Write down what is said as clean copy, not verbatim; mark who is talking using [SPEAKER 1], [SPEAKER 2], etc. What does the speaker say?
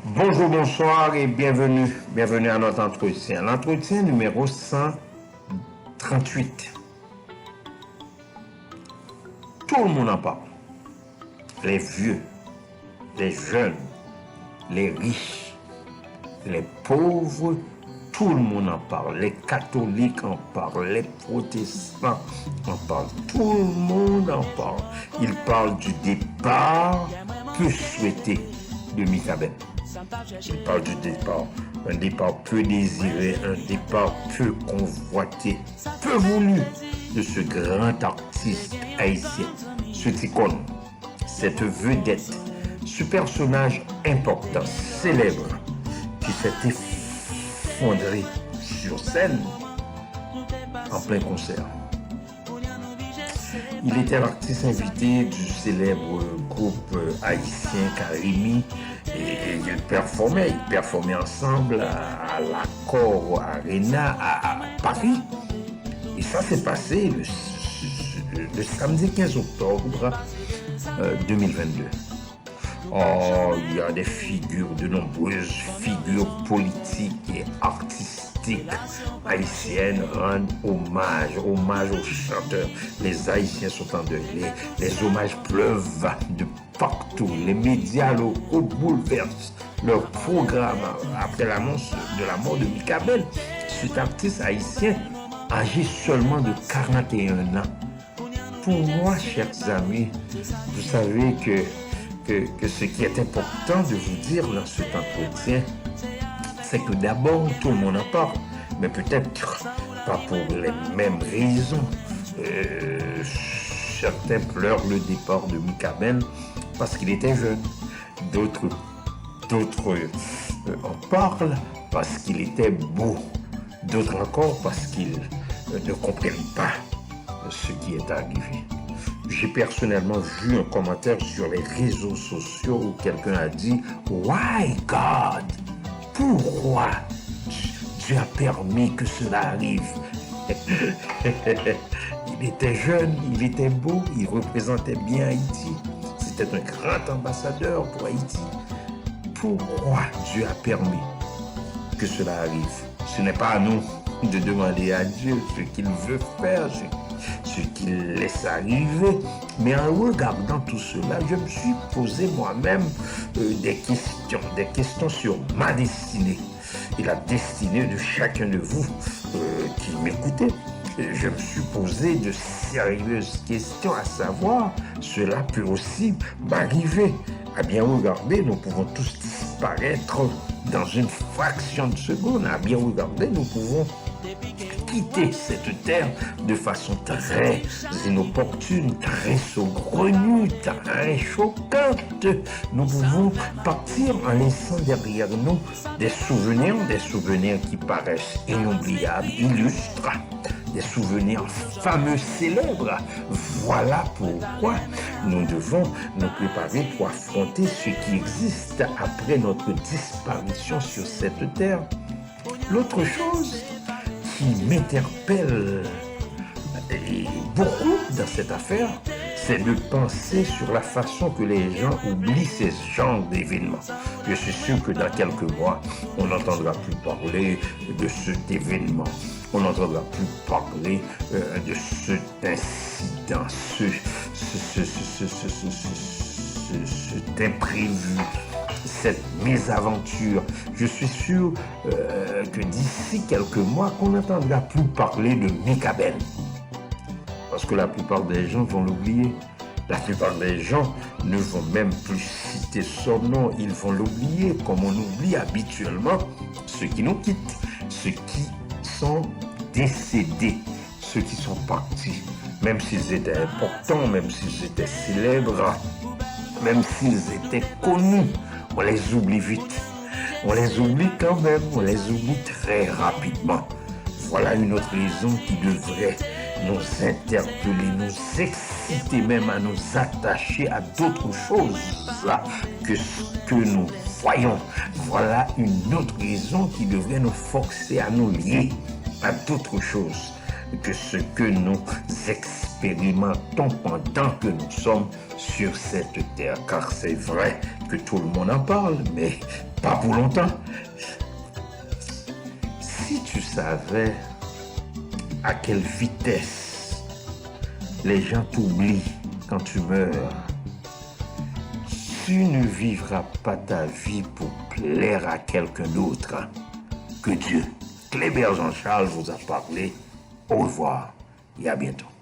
[SPEAKER 1] Bonjour, bonsoir et bienvenue à notre entretien. L'entretien numéro 138. Tout le monde en parle. Les vieux, les jeunes, les riches, les pauvres, tout le monde en parle. Les catholiques en parlent, les protestants en parlent. Tout le monde en parle. Ils parlent du départ peu souhaité de Mika Ben. Il parle du départ, un départ peu désiré, un départ peu convoité, peu voulu de ce grand artiste haïtien, ce icône, cette vedette, ce personnage important, célèbre, qui s'est effondré sur scène en plein concert. Il était l'artiste invité du célèbre groupe haïtien Karimi et ils performaient ensemble à l'Accor Arena à Paris. Et ça s'est passé le samedi 15 octobre 2022. Oh, il y a de nombreuses figures politiques et artistiques haïtiennes rendent hommage aux chanteurs. Les Haïtiens sont en deuil, les hommages pleuvent de partout. Les médias locaux bouleversent leur programme après l'annonce de la mort de Mika Ben. Cet artiste haïtien âgé seulement de 41 ans. Pour moi, chers amis, vous savez que ce qui est important de vous dire dans cet entretien, c'est que d'abord, tout le monde en parle, mais peut-être pas pour les mêmes raisons. Certains pleurent le départ de Mika Ben parce qu'il était jeune. D'autres en parlent parce qu'il était beau. D'autres encore parce qu'ils ne comprennent pas ce qui est arrivé. J'ai personnellement vu un commentaire sur les réseaux sociaux où quelqu'un a dit « Why God? Pourquoi Dieu a permis que cela arrive ?» Il était jeune, il était beau, il représentait bien Haïti. C'était un grand ambassadeur pour Haïti. Pourquoi Dieu a permis que cela arrive? Ce n'est pas à nous de demander à Dieu ce qu'il veut faire, ce qu'il laisse arriver. Mais en regardant tout cela, je me suis posé moi-même des questions sur ma destinée et la destinée de chacun de vous qui m'écoutez. Je me suis posé de sérieuses questions, à savoir, cela peut aussi m'arriver. À bien regarder, nous pouvons tous disparaître dans une fraction de seconde. À bien regarder, nous pouvons quitter cette terre de façon très inopportune, très saugrenue, très choquante. Nous pouvons partir en laissant derrière nous des souvenirs qui paraissent inoubliables, illustres, des souvenirs fameux, célèbres. Voilà pourquoi nous devons nous préparer pour affronter ce qui existe après notre disparition sur cette terre. L'autre chose qui m'interpelle beaucoup dans cette affaire, c'est de penser sur la façon que les gens oublient ces genres d'événements. Je suis sûr que dans quelques mois, on n'entendra plus parler de cet événement. On n'entendra plus parler de cet incident, cet imprévu, cette mésaventure. Je suis sûr que d'ici quelques mois, qu'on n'entendra plus parler de Mika Ben. Parce que la plupart des gens vont l'oublier. La plupart des gens ne vont même plus citer son nom. Ils vont l'oublier comme on oublie habituellement ceux qui nous quittent, ceux qui sont décédés, ceux qui sont partis. Même s'ils étaient importants, même s'ils étaient célèbres, même s'ils étaient connus, on les oublie vite. On les oublie quand même, on les oublie très rapidement. Voilà une autre raison qui devrait nous interpeller, nous exciter même à nous attacher à d'autres choses que ce que nous voyons. Voilà une autre raison qui devrait nous forcer à nous lier à d'autres choses que ce que nous expérimentons pendant que nous sommes sur cette terre. Car c'est vrai que tout le monde en parle, mais pas pour longtemps. Si tu savais à quelle vitesse les gens t'oublient quand tu meurs, tu ne vivras pas ta vie pour plaire à quelqu'un d'autre que Dieu. Kléber Jean-Charles vous a parlé. Au revoir et à bientôt.